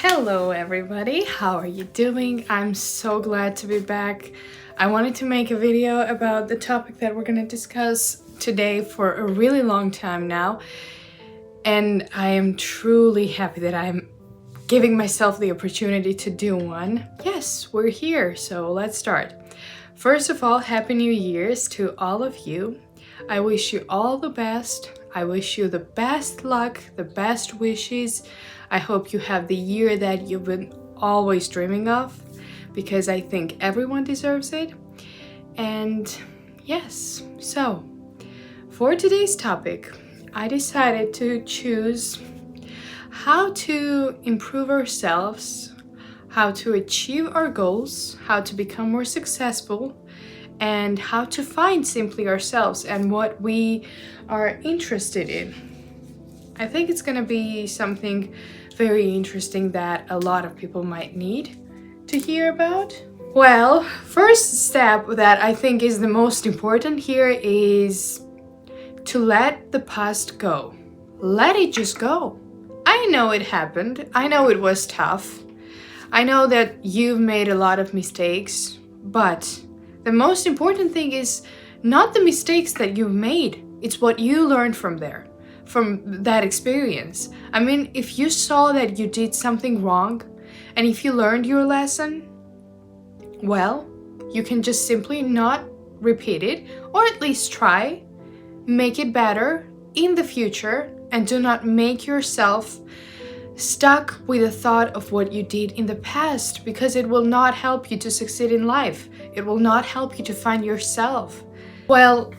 Hello everybody, how are you doing? I'm so glad to be back. I wanted to make a video about the topic that we're going to discuss today for a really long time now, and I am truly happy that I'm giving myself the opportunity to do one. Yes, we're here, so let's start. First of all, Happy New Year's to all of you. I wish you all the best. I wish you the best luck, the best wishes. I hope you have the year that you've been always dreaming of, because I think everyone deserves it. And yes, so for today's topic, I decided to choose how to improve ourselves, how to achieve our goals, how to become more successful, and how to find simply ourselves and what we are interested in. I think it's gonna be something very interesting that a lot of people might need to hear about. Well, first step that I think is the most important here is to let the past go. Let it just go. I know it happened. I know it was tough. I know that you've made a lot of mistakes, but the most important thing is not the mistakes that you've made. It's what you learned from there, from that experience. I mean, if you saw that you did something wrong, and if you learned your lesson, well, you can just simply not repeat it, or at least try, make it better in the future, and do not make yourself stuck with the thought of what you did in the past, because it will not help you to succeed in life. It will not help you to find yourself. Well,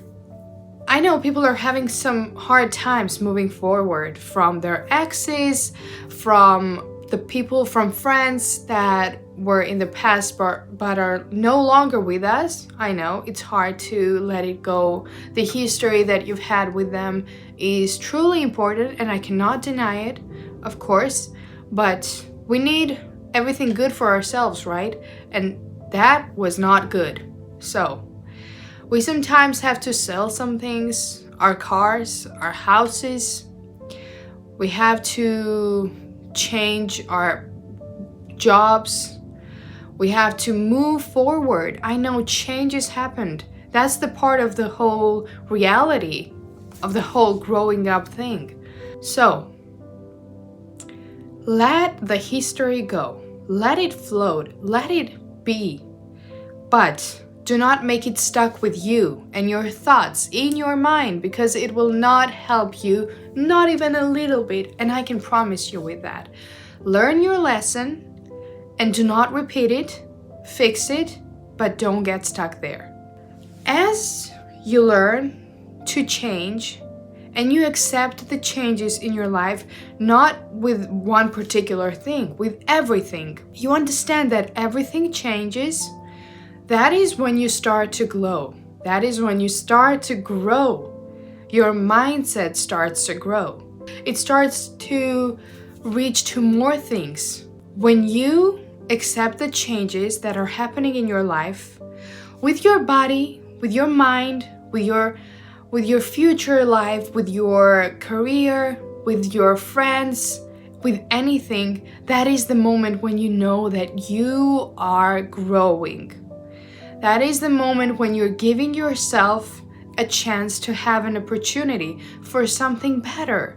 I know people are having some hard times moving forward from their exes, from the people, from friends that were in the past but are no longer with us. I know it's hard to let it go. The history that you've had with them is truly important, and I cannot deny it, of course, but we need everything good for ourselves, right? And that was not good. So we sometimes have to sell some things, our cars, our houses. We have to change our jobs. We have to move forward. I know changes happened. That's the part of the whole reality of the whole growing up thing. So let the history go. Let it float. Let it be. But do not make it stuck with you and your thoughts in your mind, because it will not help you, not even a little bit, and I can promise you with that. Learn your lesson and do not repeat it, fix it, but don't get stuck there. As you learn to change and you accept the changes in your life, not with one particular thing, with everything, you understand that everything changes. That is when you start to glow. That is when you start to grow. Your mindset starts to grow. It starts to reach to more things. When you accept the changes that are happening in your life, with your body, with your mind, with your future life, with your career, with your friends, with anything, that is the moment when you know that you are growing. That is the moment when you're giving yourself a chance to have an opportunity for something better.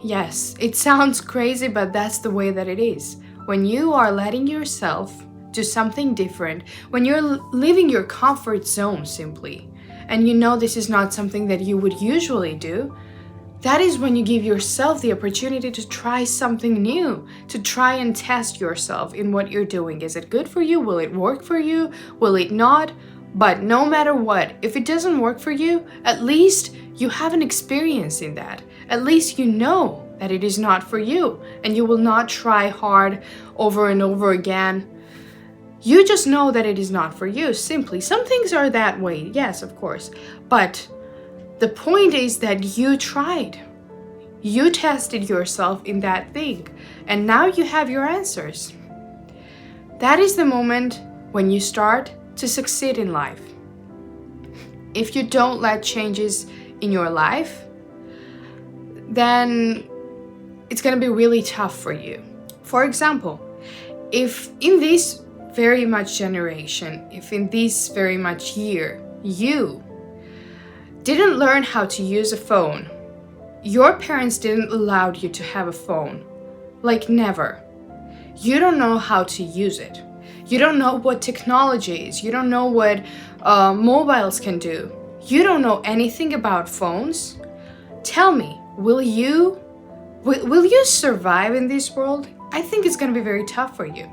Yes, it sounds crazy, but that's the way that it is. When you are letting yourself do something different, when you're leaving your comfort zone simply, and you know this is not something that you would usually do, that is when you give yourself the opportunity to try something new, to try and test yourself in what you're doing. Is it good for you? Will it work for you? Will it not? But no matter what, if it doesn't work for you, at least you have an experience in that. At least you know that it is not for you, and you will not try hard over and over again. You just know that it is not for you, simply. Some things are that way, yes, of course, but the point is that you tried. You tested yourself in that thing, and now you have your answers. That is the moment when you start to succeed in life. If you don't let changes in your life, then it's going to be really tough for you. For example, if in this very much generation, if in this very much year, you didn't learn how to use a phone, your parents didn't allow you to have a phone, like never. You don't know how to use it. You don't know what technology is. You don't know what mobiles can do. You don't know anything about phones. Tell me, will you survive in this world? I think it's going to be very tough for you.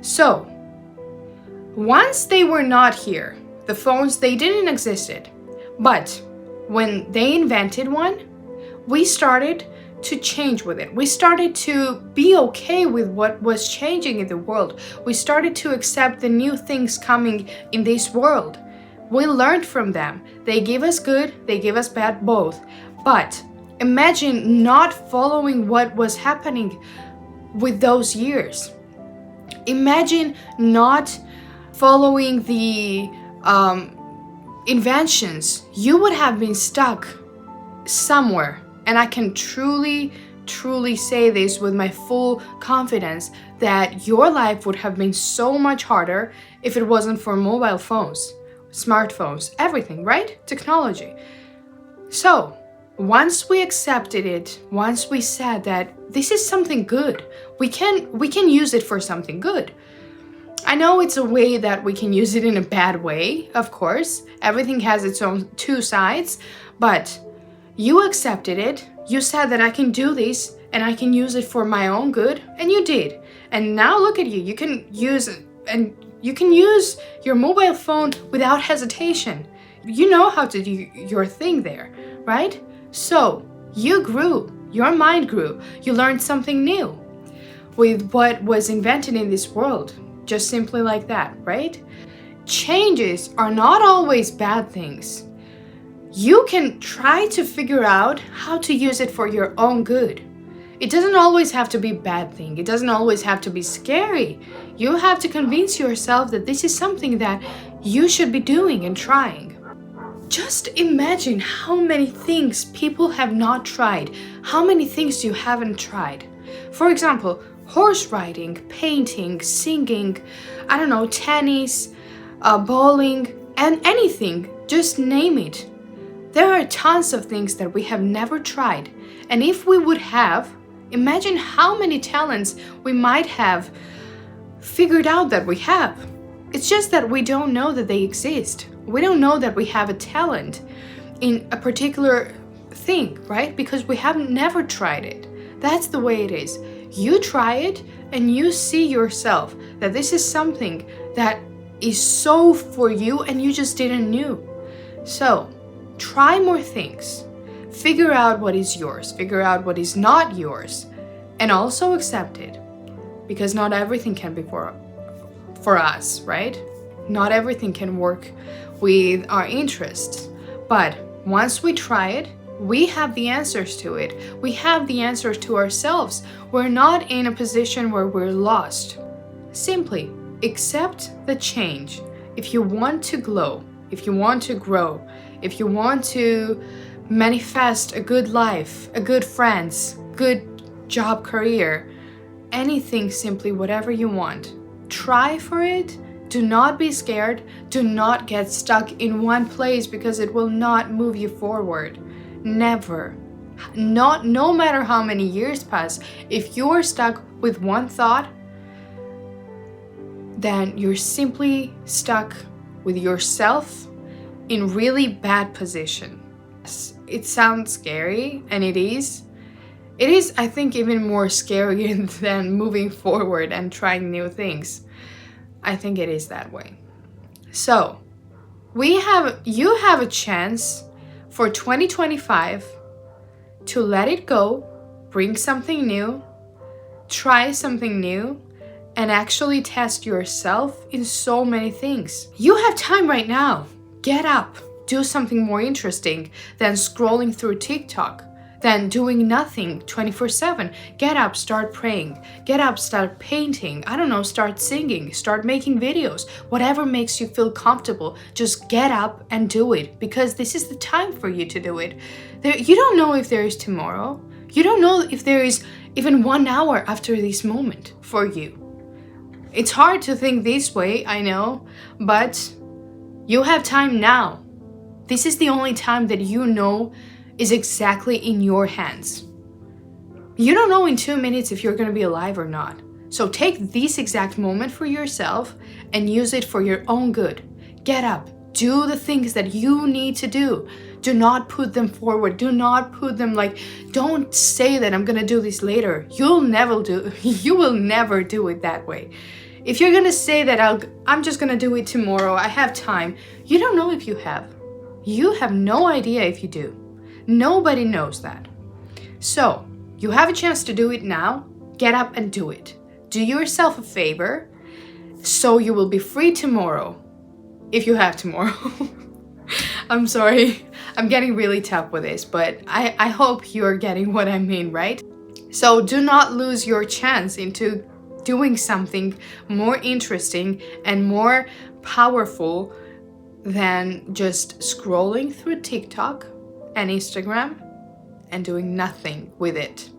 So, once they were not here, the phones, they didn't existed. But when they invented one, we started to change with it. We started to be okay with what was changing in the world. We started to accept the new things coming in this world. We learned from them. They gave us good, they gave us bad, both. But imagine not following what was happening with those years. Imagine not following the inventions. You would have been stuck somewhere. And I can truly say this with my full confidence that your life would have been so much harder if it wasn't for mobile phones, smartphones, everything, right? Technology. So, once we accepted it, once we said that this is something good, we can use it for something good. I know it's a way that we can use it in a bad way, of course. Everything has its own two sides, but you accepted it. You said that I can do this and I can use it for my own good, and you did. And now look at you. You can use your mobile phone without hesitation. You know how to do your thing there, right? So, you grew. Your mind grew. You learned something new with what was invented in this world. Just simply like that, right? Changes are not always bad things. You can try to figure out how to use it for your own good. It doesn't always have to be a bad thing. It doesn't always have to be scary. You have to convince yourself that this is something that you should be doing and trying. Just imagine how many things people have not tried, how many things you haven't tried. For example, horse riding, painting, singing, tennis, bowling, and anything, just name it. There are tons of things that we have never tried, and if we would have, imagine how many talents we might have figured out that we have. It's just that we don't know that they exist. We don't know that we have a talent in a particular thing, right? Because we have never tried it. That's the way it is. You try it and you see yourself that this is something that is so for you and you just didn't know. So, try more things. Figure out what is yours. Figure out what is not yours. And also accept it. Because not everything can be for us, right? Not everything can work with our interests. But once we try it, we have the answers to it. We have the answers to ourselves. We're not in a position where we're lost. Simply accept the change. If you want to glow, if you want to grow, if you want to manifest a good life, a good friends, good job, career, anything, simply whatever you want, try for it. Do not be scared. Do not get stuck in one place because it will not move you forward. Never. No matter how many years pass, if you're stuck with one thought, then you're simply stuck with yourself in really bad position. It sounds scary, and it is. It is, I think, even more scary than moving forward and trying new things. I think it is that way. So, you have a chance for 2025 to let it go, bring something new, try something new, and actually test yourself in so many things. You have time right now. Get up, do something more interesting than scrolling through TikTok, than doing nothing 24/7. Get up, start praying. Get up, start painting. Start singing, start making videos. Whatever makes you feel comfortable, just get up and do it, because this is the time for you to do it. You don't know if there is tomorrow. You don't know if there is even 1 hour after this moment for you. It's hard to think this way, I know, but you have time now. This is the only time that you know is exactly in your hands. You don't know in 2 minutes if you're going to be alive or not. So take this exact moment for yourself and use it for your own good. Get up. Do the things that you need to do. Do not put them forward. Do not put them don't say that I'm going to do this later. You will never do it that way. If you're going to say that I'm just going to do it tomorrow, I have time, you don't know if you have. You have no idea if you do. Nobody knows that. So, you have a chance to do it now. Get up and do it. Do yourself a favor so you will be free tomorrow. If you have tomorrow. I'm sorry. I'm getting really tough with this, but I hope you're getting what I mean, right? So do not lose your chance into doing something more interesting and more powerful than just scrolling through TikTok and Instagram and doing nothing with it.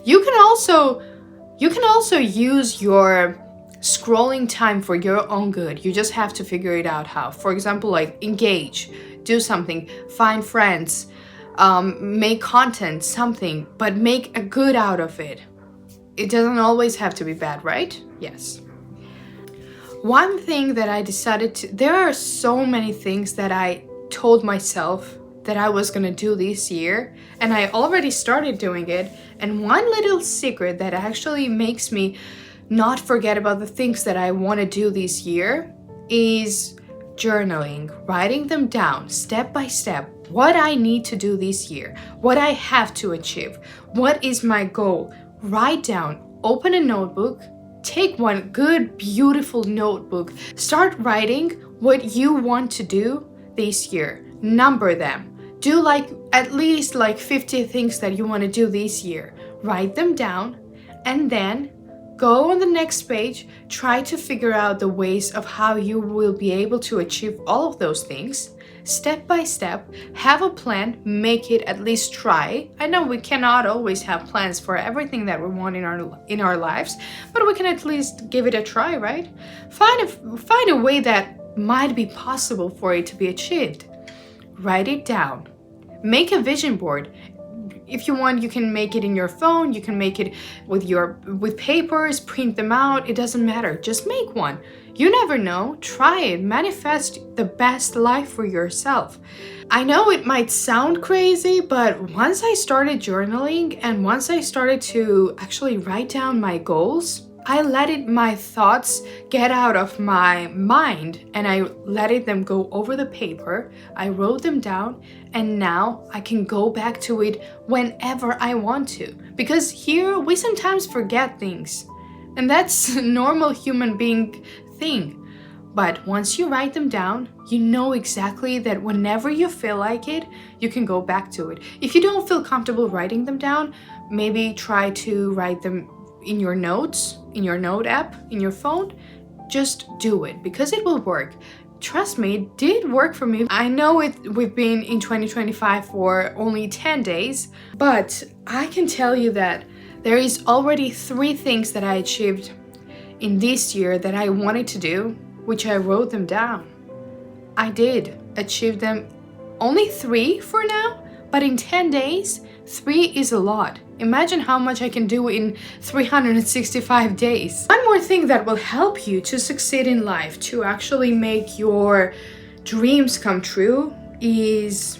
You can also use your scrolling time for your own good. You just have to figure it out how. For example, engage, do something, find friends, make content, something, but make a good out of it. It doesn't always have to be bad, right? Yes. One thing that I decided to, there are so many things that I told myself that I was gonna do this year, and I already started doing it. And one little secret that actually makes me not forget about the things that I want to do this year is journaling, writing them down step by step, what I need to do this year, what I have to achieve, what is my goal. Write down, open a notebook, take one good, beautiful notebook, start writing what you want to do this year, number them. Do at least 50 things that you want to do this year. Write them down and then go on the next page, try to figure out the ways of how you will be able to achieve all of those things. Step by step, have a plan, make it, at least try. I know we cannot always have plans for everything that we want in our lives, but we can at least give it a try, right? Find a way that might be possible for it to be achieved. Write it down. Make a vision board. If you want, you can make it in your phone, you can make it with papers, print them out, it doesn't matter. Just make one. You never know. Try it. Manifest the best life for yourself. I know it might sound crazy, but once I started journaling and once I started to actually write down my goals, I let my thoughts get out of my mind and I let them go over the paper. I wrote them down and now I can go back to it whenever I want to. Because here we sometimes forget things and that's a normal human being thing. But once you write them down, you know exactly that whenever you feel like it, you can go back to it. If you don't feel comfortable writing them down, maybe try to write them in your notes, in your note app, in your phone. Just do it because it will work. Trust me, it did work for me. I know we've been in 2025 for only 10 days, but I can tell you that there is already 3 things that I achieved in this year that I wanted to do, which I wrote them down. I did achieve them. Only 3 for now, but in 10 days, 3 is a lot. Imagine how much I can do in 365 days. One more thing that will help you to succeed in life, to actually make your dreams come true, is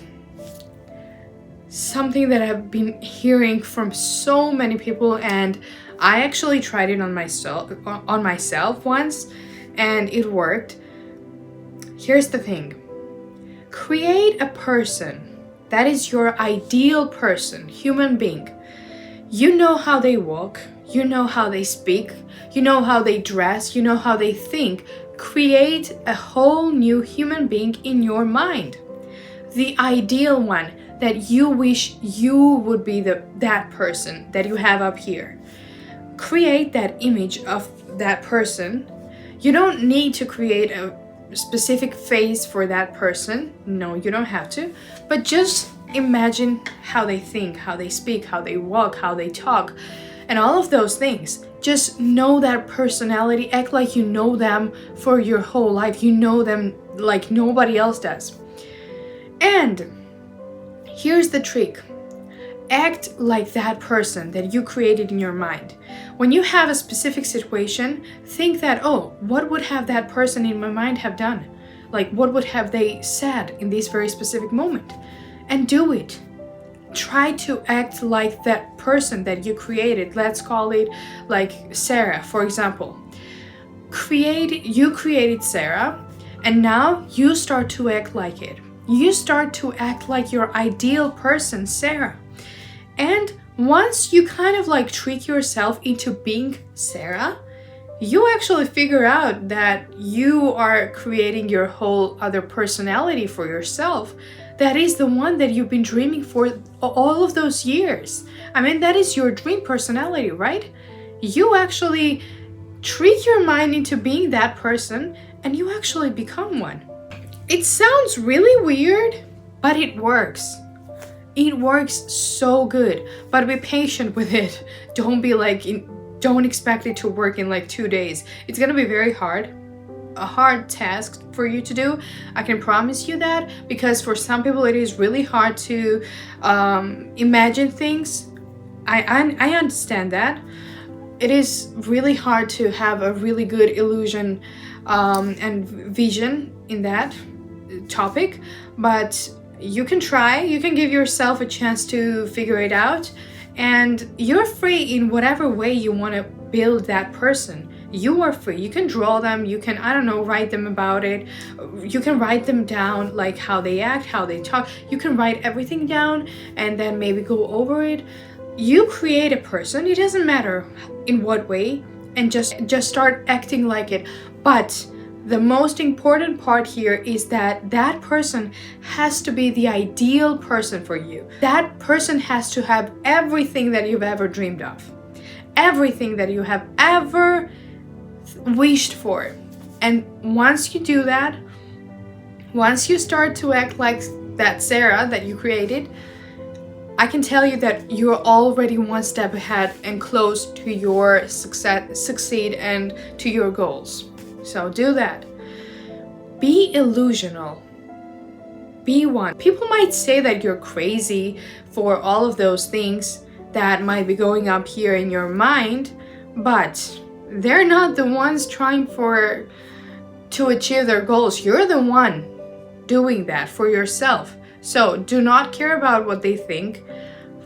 something that I've been hearing from so many people, and I actually tried it on myself once, and it worked. Here's the thing. Create a person that is your ideal person, human being. You know how they walk, you know how they speak, you know how they dress, you know how they think. Create a whole new human being in your mind. The ideal one that you wish you would be that person that you have up here. Create that image of that person. You don't need to create a specific face for that person. No, you don't have to. But just imagine how they think, how they speak, how they walk, how they talk, and all of those things. Just know that personality, act like you know them for your whole life. You know them like nobody else does. And here's the trick. Act like that person that you created in your mind. When you have a specific situation, think that, oh, what would have that person in my mind have done? Like, what would have they said in this very specific moment? And do it. Try to act like that person that you created. Let's call it like Sarah, for example. You created Sarah, and now you start to act like it. You start to act like your ideal person, Sarah. And once you kind of like trick yourself into being Sarah, you actually figure out that you are creating your whole other personality for yourself. That is the one that you've been dreaming for all of those years. I mean, that is your dream personality, right? You actually trick your mind into being that person, and you actually become one. It sounds really weird, but it works. It works so good, but be patient with it. Don't expect it to work in like 2 days. It's gonna be very hard. A hard task for you to do. I can promise you that, because for some people it is really hard to imagine things. I understand that. It is really hard to have a really good illusion and vision in that topic, but you can try. You can give yourself a chance to figure it out, and you're free in whatever way you want to build that person. You are free. You can draw them, you can, I don't know, write them about it. You can write them down, like how they act, how they talk. You can write everything down and then maybe go over it. You create a person, it doesn't matter in what way, and just start acting like it. But the most important part here is that that person has to be the ideal person for you. That person has to have everything that you've ever dreamed of. Everything that you have ever wished for. And once you do that, once you start to act like that Sarah that you created, I can tell you that you're already one step ahead and close to your succeed and to your goals. So do that. Be illusional. Be one. People might say that you're crazy for all of those things that might be going up here in your mind, but they're not the ones trying to achieve their goals. You're the one doing that for yourself. So do not care about what they think.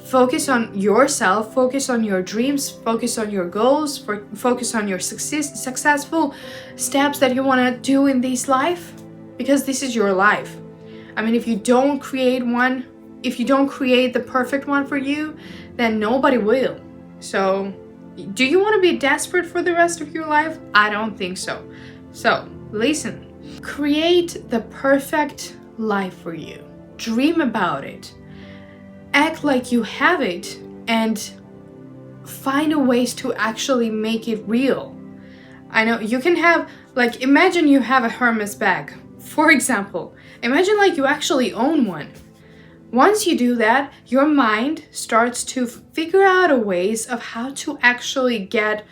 Focus on yourself, focus on your dreams, focus on your goals, focus on your successful steps that you want to do in this life, because this is your life. I mean, if you don't create one, if you don't create the perfect one for you, then nobody will. So do you want to be desperate for the rest of your life? I don't think so. So listen, create the perfect life for you. Dream about it. Act like you have it, and find a ways to actually make it real. I know you can have, like, imagine you have a Hermes bag, for example. Imagine like you actually own one. Once you do that, your mind starts to figure out a ways of how to actually get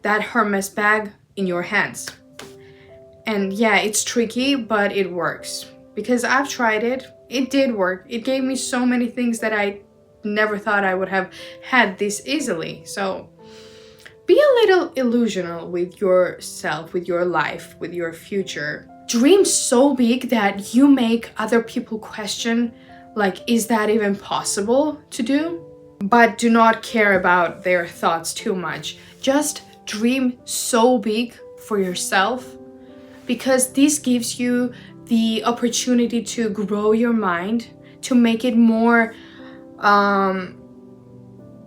that Hermes bag in your hands. And yeah, it's tricky, but it works. Because I've tried it. It did work. It gave me so many things that I never thought I would have had this easily. So be a little illusional with yourself, with your life, with your future. Dream so big that you make other people question, like, is that even possible to do? But do not care about their thoughts too much. Just dream so big for yourself, because this gives you the opportunity to grow your mind, to make it more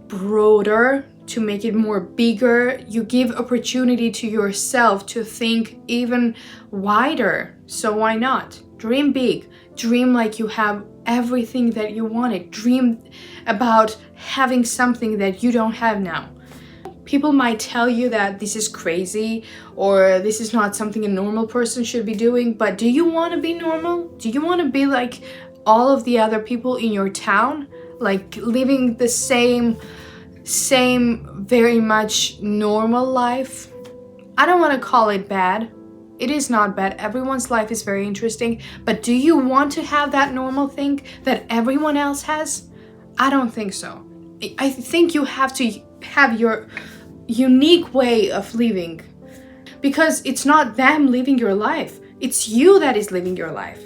broader, to make it more bigger. You give opportunity to yourself to think even wider. So why not? Dream big. Dream like you have everything that you wanted. Dream about having something that you don't have now. People might tell you that this is crazy or this is not something a normal person should be doing, but do you want to be normal? Do you want to be like all of the other people in your town, like living the same very much normal life. I don't want to call it bad. It is not bad. Everyone's life is very interesting. But do you want to have that normal thing that everyone else has? I don't think so. I think you have to have your unique way of living. Because it's not them living your life. It's you that is living your life.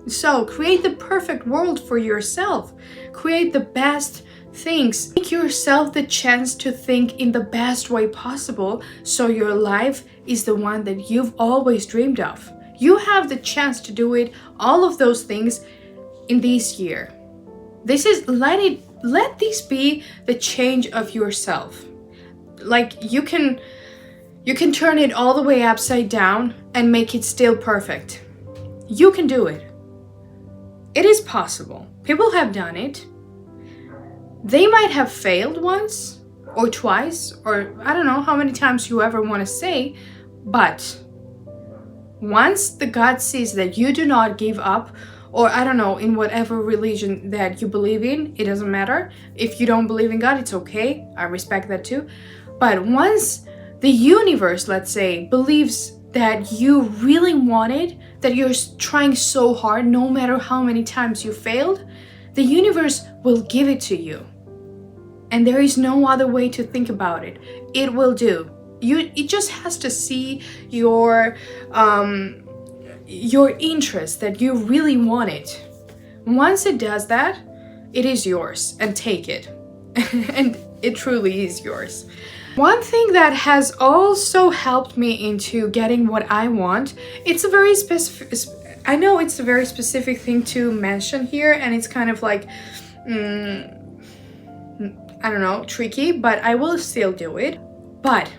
So create the perfect world for yourself. Create the best things. Give yourself the chance to think in the best way possible so your life is the one that you've always dreamed of. You have the chance to do it, all of those things in this year. Let this be the change of yourself. Like you can turn it all the way upside down and make it still perfect. You can do it. It is possible. People have done it. They might have failed once or twice, or I don't know how many times you ever want to say, but once the God sees that you do not give up, or I don't know, in whatever religion that you believe in, it doesn't matter. If you don't believe in God, it's okay. I respect that too. But once the universe, let's say, believes that you really want it, that you're trying so hard, no matter how many times you failed, the universe will give it to you. And there is no other way to think about it. It will do. It just has to see your interest, that you really want it. Once it does that, it is yours, and take it. And it truly is yours. One thing that has also helped me into getting what I want, it's a very specific, I know it's a very specific thing to mention here, and it's kind of like, I don't know, tricky, but I will still do it. But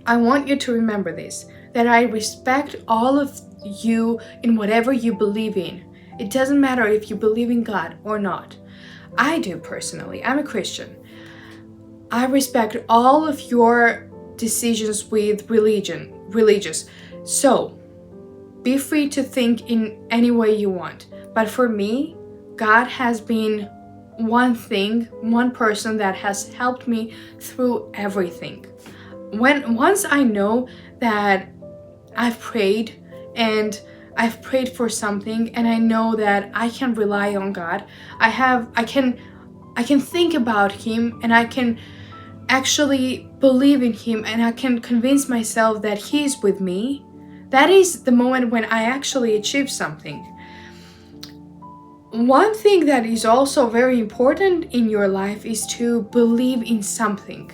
I want you to remember this, that I respect all of you in whatever you believe in. It doesn't matter if you believe in God or not. I do personally. I'm a Christian. I respect all of your decisions with religious. So, be free to think in any way you want. But for me, God has been one thing, one person that has helped me through everything. Once I know that I've prayed and I've prayed for something and I know that I can rely on God, I can think about Him and I can actually believe in Him and I can convince myself that He is with me. That is the moment when I actually achieve something. One thing that is also very important in your life is to believe in something.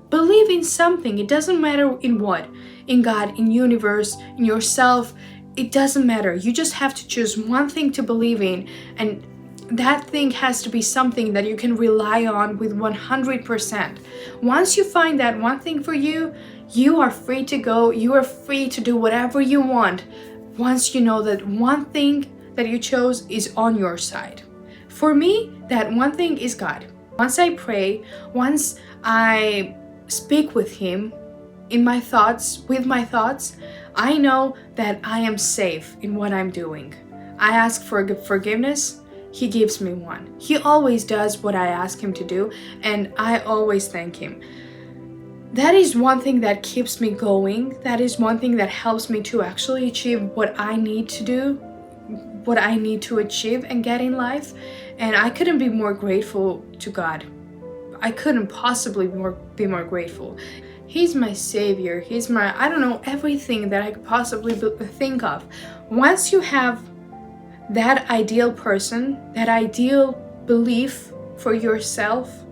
Believe in something. It doesn't matter in what. In God, in universe, in yourself. It doesn't matter. You just have to choose one thing to believe in, and that thing has to be something that you can rely on with 100%. Once you find that one thing for you, you are free to go. You are free to do whatever you want once you know that one thing that you chose is on your side. For me, that one thing is God. Once I pray, once I speak with Him in my thoughts, with my thoughts, I know that I am safe in what I'm doing. I ask for forgiveness. He gives me one. He always does what I ask Him to do, and I always thank Him. That is one thing that keeps me going. That is one thing that helps me to actually achieve what I need to do, what I need to achieve and get in life. And I couldn't be more grateful to God. I couldn't possibly be more grateful. He's my savior. He's my, I don't know, everything that I could possibly think of. Once you have that ideal person, that ideal belief for yourself,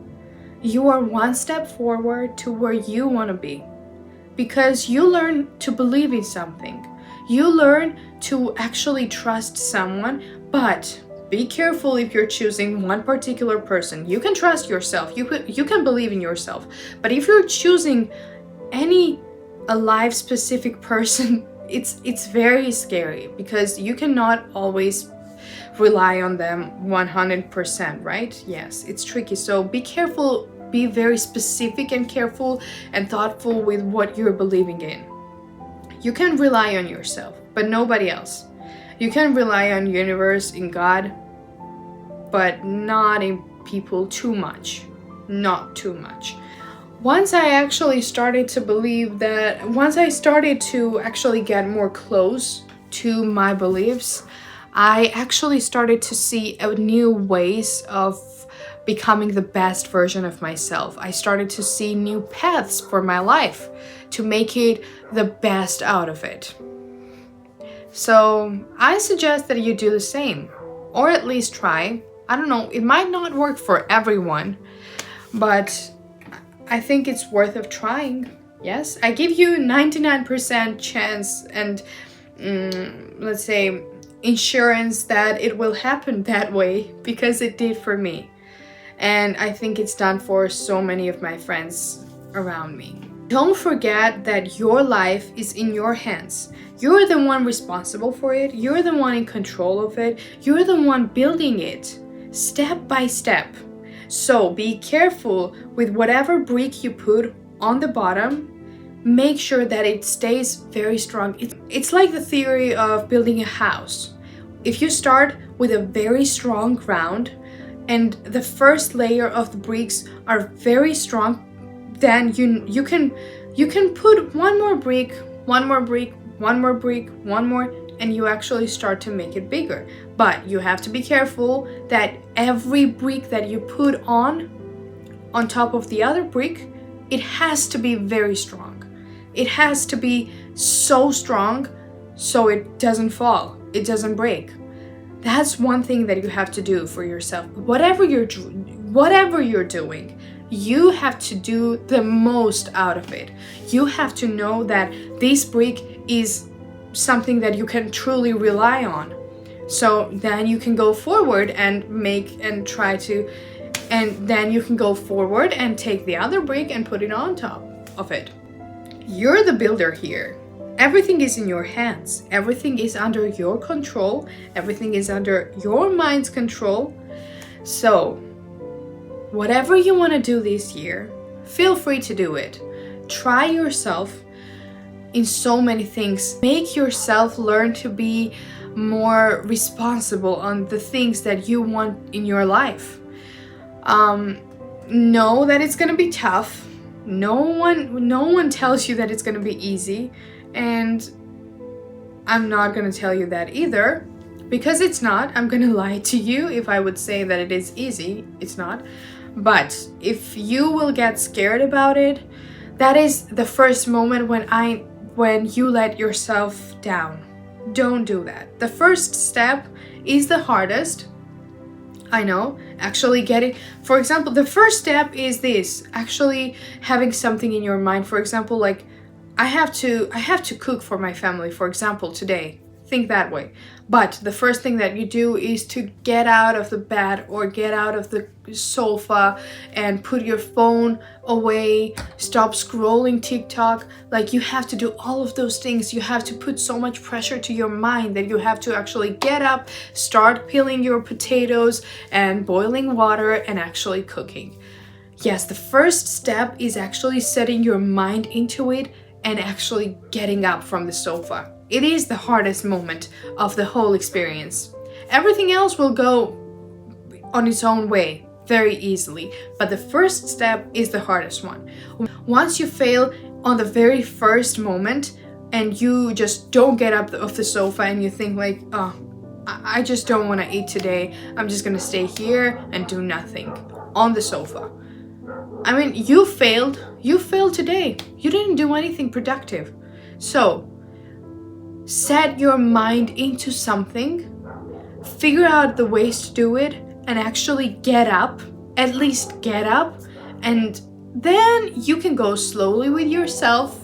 you are one step forward to where you want to be. Because you learn to believe in something. You learn to actually trust someone, but be careful if you're choosing one particular person. You can trust yourself. You can believe in yourself. But if you're choosing any alive specific person, it's very scary because you cannot always rely on them 100%, right? Yes, it's tricky. So be careful, be very specific and careful and thoughtful with what you're believing in. You can rely on yourself, but nobody else. You can rely on universe, in God, but not in people too much. Not too much. Once I actually started to believe that, once I started to actually get more close to my beliefs, I actually started to see new ways of becoming the best version of myself. I started to see new paths for my life to make it the best out of it. So I suggest that you do the same, or at least try. I don't know, it might not work for everyone, but I think it's worth of trying. Yes, I give you 99% chance and let's say insurance that it will happen that way, because it did for me. And I think it's done for so many of my friends around me. Don't forget that your life is in your hands. You're the one responsible for it. You're the one in control of it. You're the one building it step by step. So be careful with whatever brick you put on the bottom. Make sure that it stays very strong. It's like the theory of building a house. If you start with a very strong ground and the first layer of the bricks are very strong, then you can put one more brick, one more brick, one more brick, one more, and you actually start to make it bigger. But you have to be careful that every brick that you put on top of the other brick, it has to be very strong. It has to be so strong so it doesn't fall, it doesn't break. That's one thing that you have to do for yourself. Whatever you're doing, you have to do the most out of it. You have to know that this brick is something that you can truly rely on. So then you can go forward and then you can go forward and take the other brick and put it on top of it. You're the builder here. Everything is in your hands. Everything is under your control. Everything is under your mind's control. So whatever you want to do this year, feel free to do it. Try yourself in so many things. Make yourself learn to be more responsible on the things that you want in your life. Know that it's gonna be tough. No one tells you that it's gonna be easy, and I'm not gonna tell you that either, because it's not. I'm gonna lie to you if I would say that it is easy. It's not. But if you will get scared about it, that is the first moment when you let yourself down. Don't do that. The first step is the hardest. I know, actually getting, for example, the first step is this, actually having something in your mind. For example, like I have to cook for my family, for example, today. Think that way. But the first thing that you do is to get out of the bed or get out of the sofa and put your phone away, stop scrolling TikTok. Like, you have to do all of those things. You have to put so much pressure to your mind that you have to actually get up, start peeling your potatoes and boiling water and actually cooking. Yes, the first step is actually setting your mind into it and actually getting up from the sofa. It is the hardest moment of the whole experience. Everything else will go on its own way very easily, but the first step is the hardest one. Once you fail on the very first moment and you just don't get up off the sofa and you think like, oh, I just don't want to eat today. I'm just gonna stay here and do nothing on the sofa. I mean, you failed today. You didn't do anything productive. So set your mind into something, figure out the ways to do it, and actually get up, at least get up, and then you can go slowly with yourself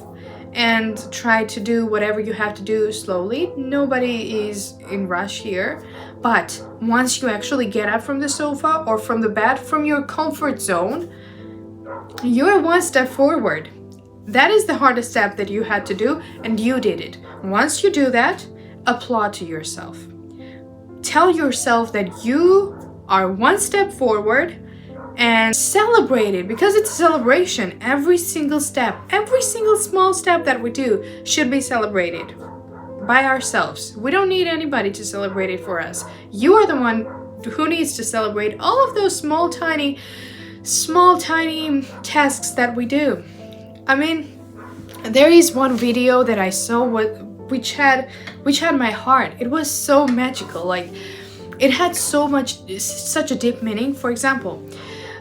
and try to do whatever you have to do slowly. Nobody is in rush here. But once you actually get up from the sofa or from the bed, from your comfort zone, you're one step forward. That is the hardest step that you had to do, and you did it. Once you do that, applaud to yourself. Tell yourself that you are one step forward and celebrate it, because it's a celebration. Every single step, every single small step that we do should be celebrated by ourselves. We don't need anybody to celebrate it for us. You are the one who needs to celebrate all of those small tiny tasks that we do? I mean, there is one video that I saw which had my heart. It was so magical. Like, it had such a deep meaning. For example,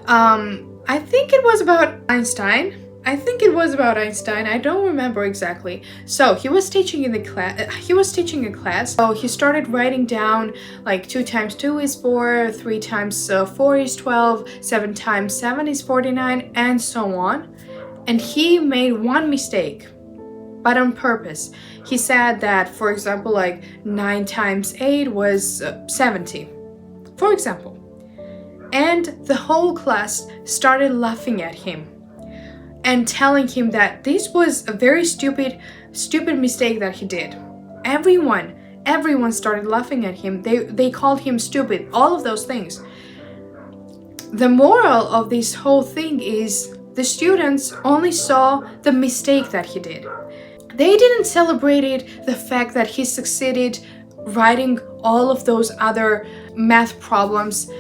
I think it was about Einstein. I don't remember exactly. So he was teaching in the class. He was teaching a class. So he started writing down like 2 times 2 is 4, 3 times 4 is 12, 7 times 7 is 49, and so on. And he made one mistake, but on purpose. He said that, for example, like 9 times 8 was 70, for example. And the whole class started laughing at him and telling him that this was a very stupid mistake that he did. Everyone started laughing at him. They called him stupid, all of those things. The moral of this whole thing is the students only saw the mistake that he did. They didn't celebrate the fact that he succeeded writing all of those other math problems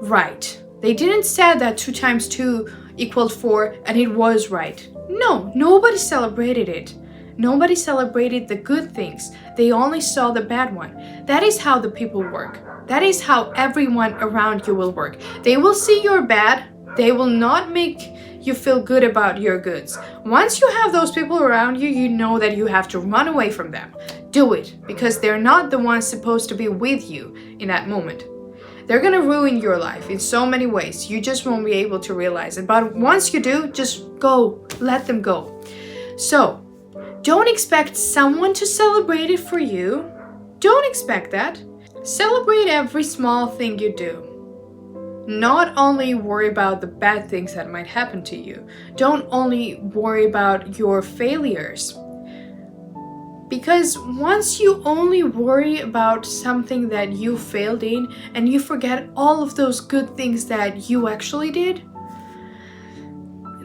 right. They didn't say that 2 times 2 equaled 4 and it was right. No, nobody celebrated it. Nobody celebrated the good things. They only saw the bad one. That is how the people work. That is how everyone around you will work. They will see your bad. They will not make you feel good about your goods. Once you have those people around you, you know that you have to run away from them. Do it, because they're not the ones supposed to be with you in that moment. They're gonna ruin your life in so many ways. You just won't be able to realize it. But once you do, just go, let them go. So, don't expect someone to celebrate it for you. Don't expect that. Celebrate every small thing you do. Not only worry about the bad things that might happen to you. Don't only worry about your failures. Because once you only worry about something that you failed in and you forget all of those good things that you actually did,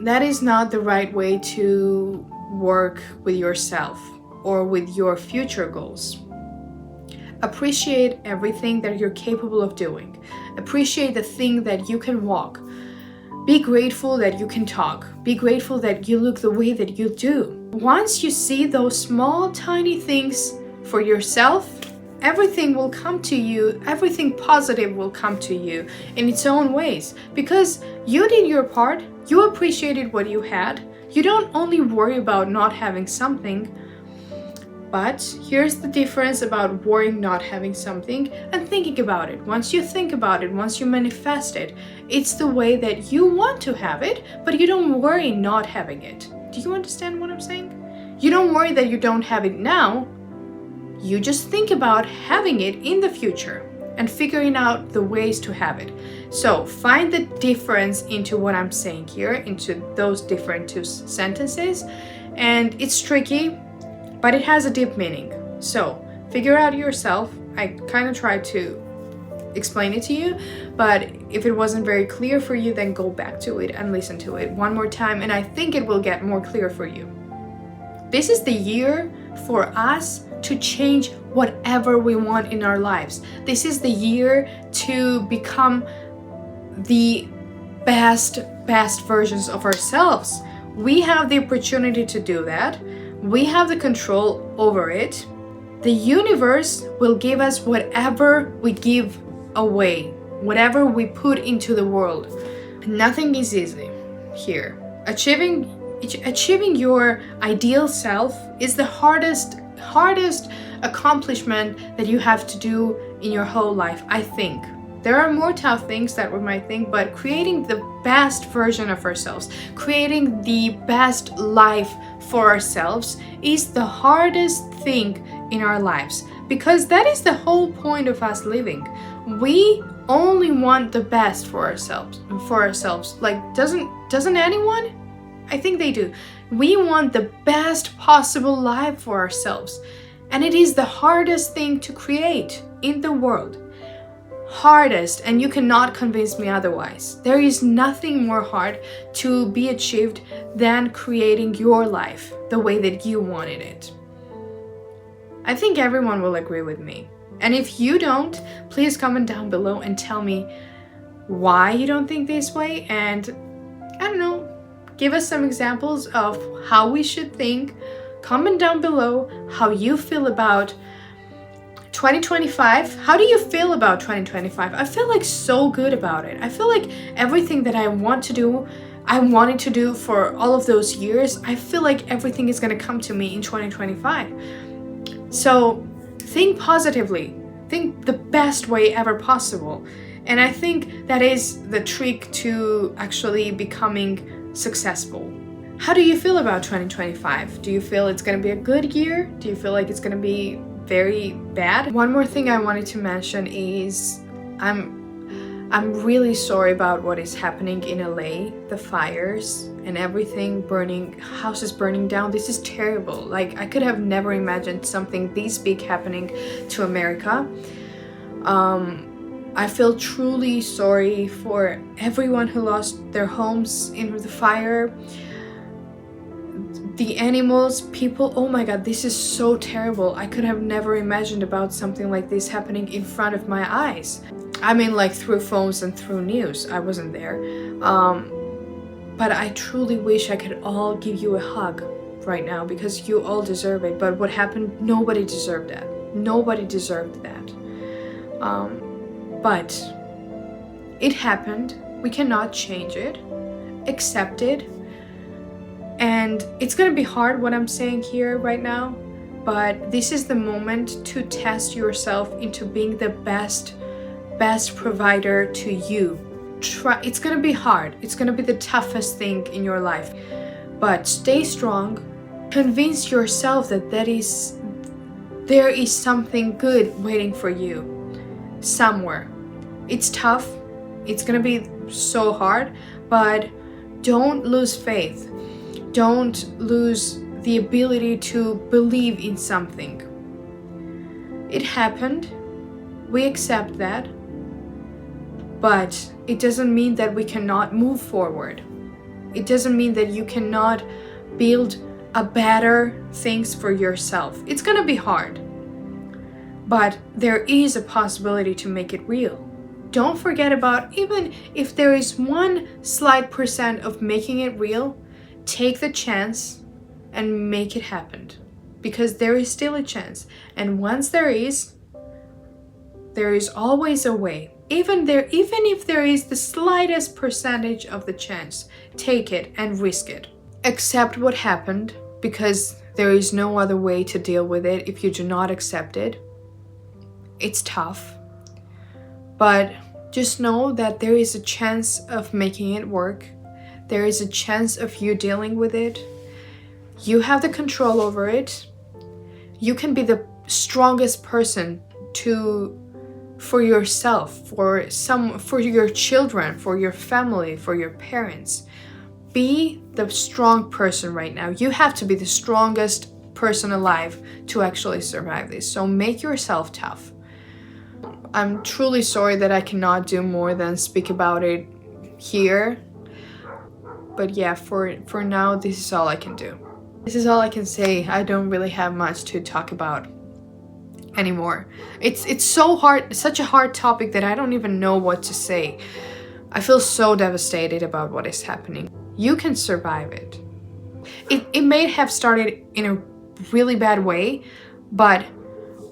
that is not the right way to work with yourself or with your future goals. Appreciate everything that you're capable of doing. Appreciate the thing that you can walk. Be grateful that you can talk. Be grateful that you look the way that you do. Once you see those small, tiny things for yourself, everything will come to you, everything positive will come to you in its own ways. Because you did your part, you appreciated what you had. You don't only worry about not having something, but here's the difference about worrying not having something and thinking about it. Once you think about it, once you manifest it, it's the way that you want to have it, but you don't worry not having it. Do you understand what I'm saying? You don't worry that you don't have it now. You just think about having it in the future and figuring out the ways to have it. So find the difference into what I'm saying here, into those different 2 sentences. And it's tricky, but it has a deep meaning. So figure out yourself. I kind of tried to explain it to you, but if it wasn't very clear for you, then go back to it and listen to it one more time, and I think it will get more clear for you. This is the year for us to change whatever we want in our lives. This is the year to become the best versions of ourselves. We have the opportunity to do that. We have the control over it. The universe will give us whatever we give away, whatever we put into the world. Nothing is easy here. Achieving your ideal self is the hardest accomplishment that you have to do in your whole life, I think. There are more tough things that we might think, but creating the best version of ourselves, creating the best life for ourselves is the hardest thing in our lives, because that is the whole point of us living. We only want the best for ourselves. Like, doesn't anyone? I think they do. We want the best possible life for ourselves, and it is the hardest thing to create in the world. Hardest, and you cannot convince me otherwise. There is nothing more hard to be achieved than creating your life the way that you wanted it. I think everyone will agree with me. And if you don't, please comment down below and tell me why you don't think this way, and I don't know, give us some examples of how we should think. Comment down below how you feel about 2025. How do you feel about 2025? I feel like so good about it. I feel like everything that I wanted to do for all of those years, I feel like everything is gonna come to me in 2025. So think positively, think the best way ever possible. And I think that is the trick to actually becoming successful. How do you feel about 2025? Do you feel it's gonna be a good year? Do you feel like it's gonna be very bad? One more thing I wanted to mention is I'm really sorry about what is happening in LA, the fires and everything burning, houses burning down. This is terrible. Like, I could have never imagined something this big happening to America. I feel truly sorry for everyone who lost their homes in the fire. The animals, people, oh my god, this is so terrible. I could have never imagined about something like this happening in front of my eyes. I mean, like through phones and through news. I wasn't there. But I truly wish I could all give you a hug right now, because you all deserve it. But what happened, nobody deserved that. Nobody deserved that. But it happened. We cannot change it. Accept it. And it's gonna be hard what I'm saying here right now, but this is the moment to test yourself into being the best provider to you. It's gonna be hard. It's gonna be the toughest thing in your life, but stay strong. Convince yourself that there is something good waiting for you somewhere. It's tough. It's gonna be so hard, but don't lose faith. Don't lose the ability to believe in something. It happened. We accept that. But it doesn't mean that we cannot move forward. It doesn't mean that you cannot build a better things for yourself. It's gonna be hard. But there is a possibility to make it real. Don't forget about, even if there is one slight % of making it real, take the chance and make it happen, because there is still a chance. And once there is always a way. Even if there is the slightest % of the chance, take it and risk it. Accept what happened, because there is no other way to deal with it if you do not accept it. It's tough, but just know that there is a chance of making it work. There is a chance of you dealing with it. You have the control over it. You can be the strongest person for yourself, for your children, for your family, for your parents. Be the strong person right now. You have to be the strongest person alive to actually survive this. So make yourself tough. I'm truly sorry that I cannot do more than speak about it here. But yeah, for now, this is all I can do. This is all I can say. I don't really have much to talk about anymore. It's so hard, such a hard topic that I don't even know what to say. I feel so devastated about what is happening. You can survive it. It may have started in a really bad way, but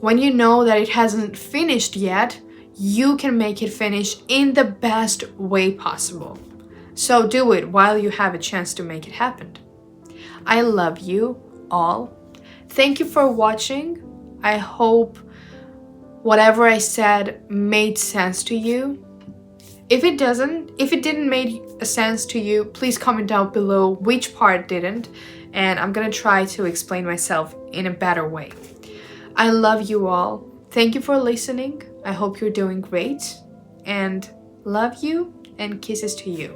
when you know that it hasn't finished yet, you can make it finish in the best way possible. So do it while you have a chance to make it happen. I love you all. Thank you for watching. I hope whatever I said made sense to you. If it didn't make a sense to you, please comment down below which part didn't, and I'm gonna try to explain myself in a better way. I love you all. Thank you for listening. I hope you're doing great, and love you, and kisses to you.